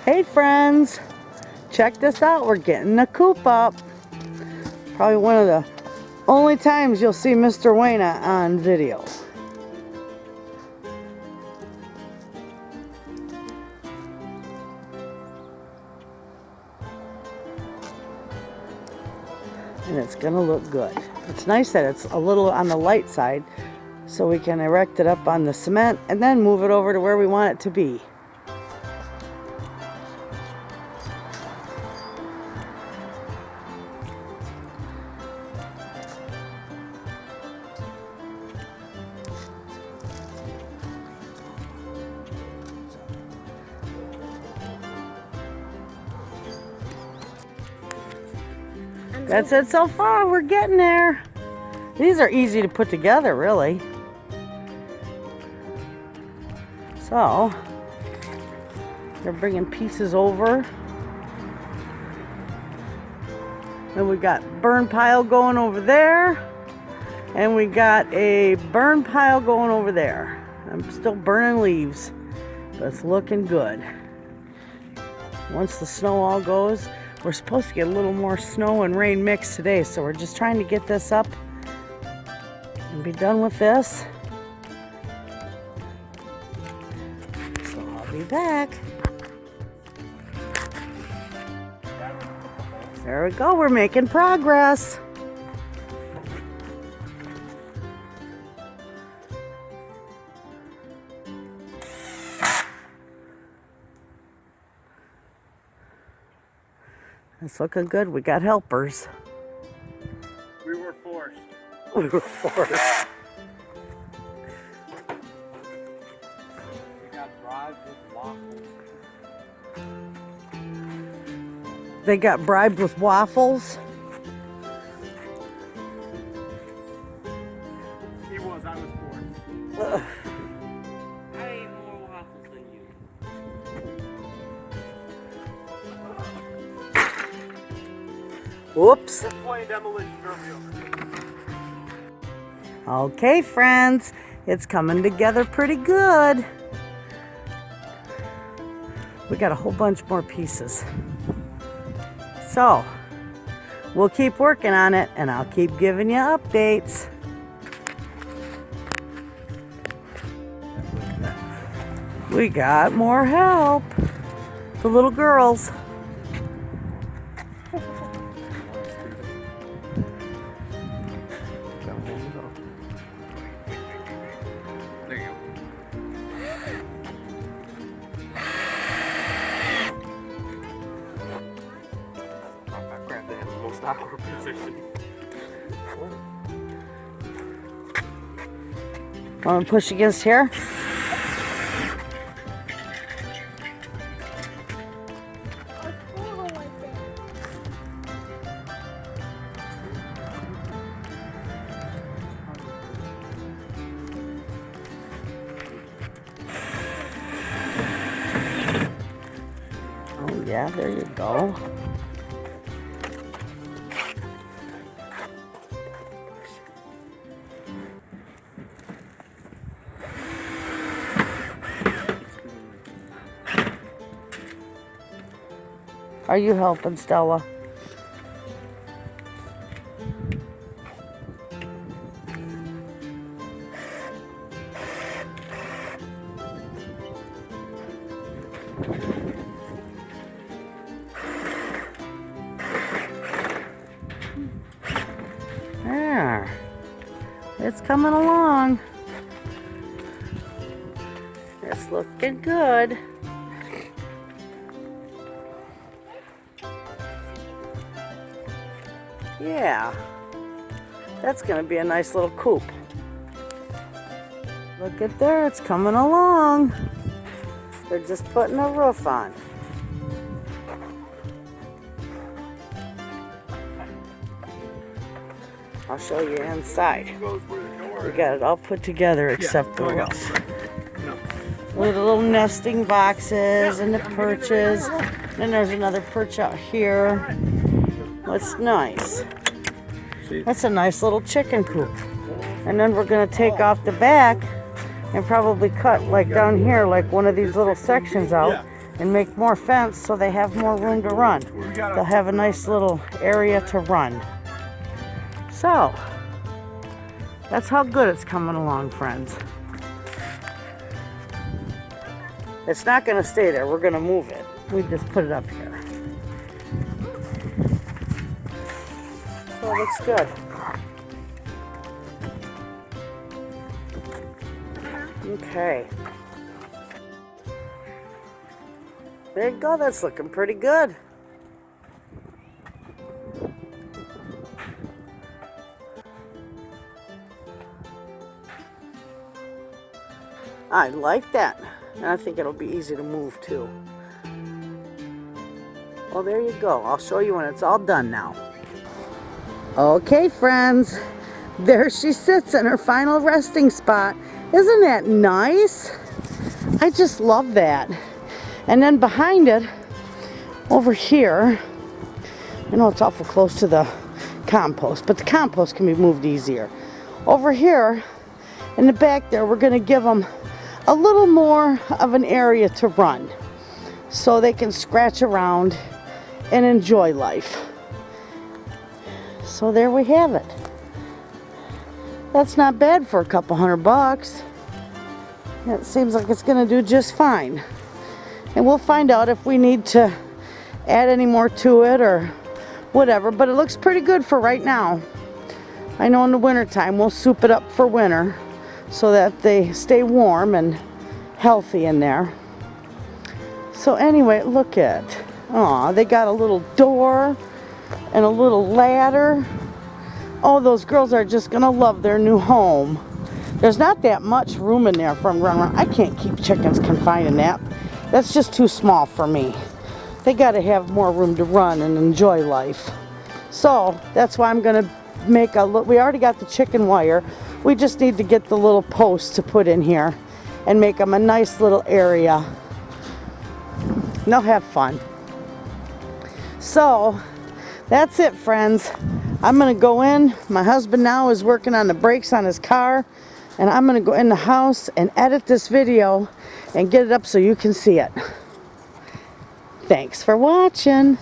Hey friends, check this out. We're getting the coop up. Probably one of the only times you'll see Mr. Wayna on video. And it's gonna look good. It's nice that it's a little on the light side so we can erect it up on the cement and then move it over to where we want it to be. That's it so far. We're getting there. These are easy to put together, really. So, they're bringing pieces over. And we got burn pile going over there. And we got a burn pile going over there. I'm still burning leaves, but it's looking good. Once the snow all goes, we're supposed to get a little more snow and rain mix today, so we're just trying to get this up and be done with this. So I'll be back. There we go, we're making progress. It's looking good. We got helpers. We were forced. We were forced. We got bribed with waffles. They got bribed with waffles. He was, I was forced. I ate more waffles than you. Whoops. This way demolition drove me over. Okay, friends, it's coming together pretty good. We got a whole bunch more pieces. So, we'll keep working on it and I'll keep giving you updates. We got more help. The little girls. There you go. I grabbed that in the most awkward position. Want to push against here? Oh yeah, there you go. Are you helping, Stella? There. It's coming along. It's looking good. Yeah, that's gonna be a nice little coop. Look at there, it's coming along. They're just putting a roof on. I'll show you inside. We got it all put together except the roof. With the little nesting boxes and the perches. Then there's another perch out here. That's nice. That's a nice little chicken coop. And then we're gonna take off the back and probably cut like down here, like one of these little sections out and make more fence so they have more room to run. They'll have a nice little area to run. So, that's how good it's coming along, friends. It's not going to stay there. We're going to move it. We just put it up here. So it looks good. Okay. There you go. That's looking pretty good. I like that. And I think it'll be easy to move too. Well, there you go. I'll show you when it's all done now. Okay, friends. There she sits in her final resting spot. Isn't that nice? I just love that. And then behind it, over here, I know it's awful close to the compost, but the compost can be moved easier. Over here, in the back there, we're going to give them a little more of an area to run so they can scratch around and enjoy life. So there we have it. That's not bad for a couple $100. It seems like it's going to do just fine. And we'll find out if we need to add any more to it or whatever, but it looks pretty good for right now. I know in the wintertime we'll soup it up for winter so that they stay warm and healthy in there. So anyway, look at, aw, they got a little door and a little ladder. Oh, those girls are just gonna love their new home. There's not that much room in there for them to run around. I can't keep chickens confined in that. That's just too small for me. They gotta have more room to run and enjoy life. So that's why I'm gonna make a look. We already got the chicken wire. We just need to get the little posts to put in here and make them a nice little area. And they'll have fun. So that's it, friends. I'm gonna go in. My husband now is working on the brakes on his car, and I'm gonna go in the house and edit this video and get it up so you can see it. Thanks for watching.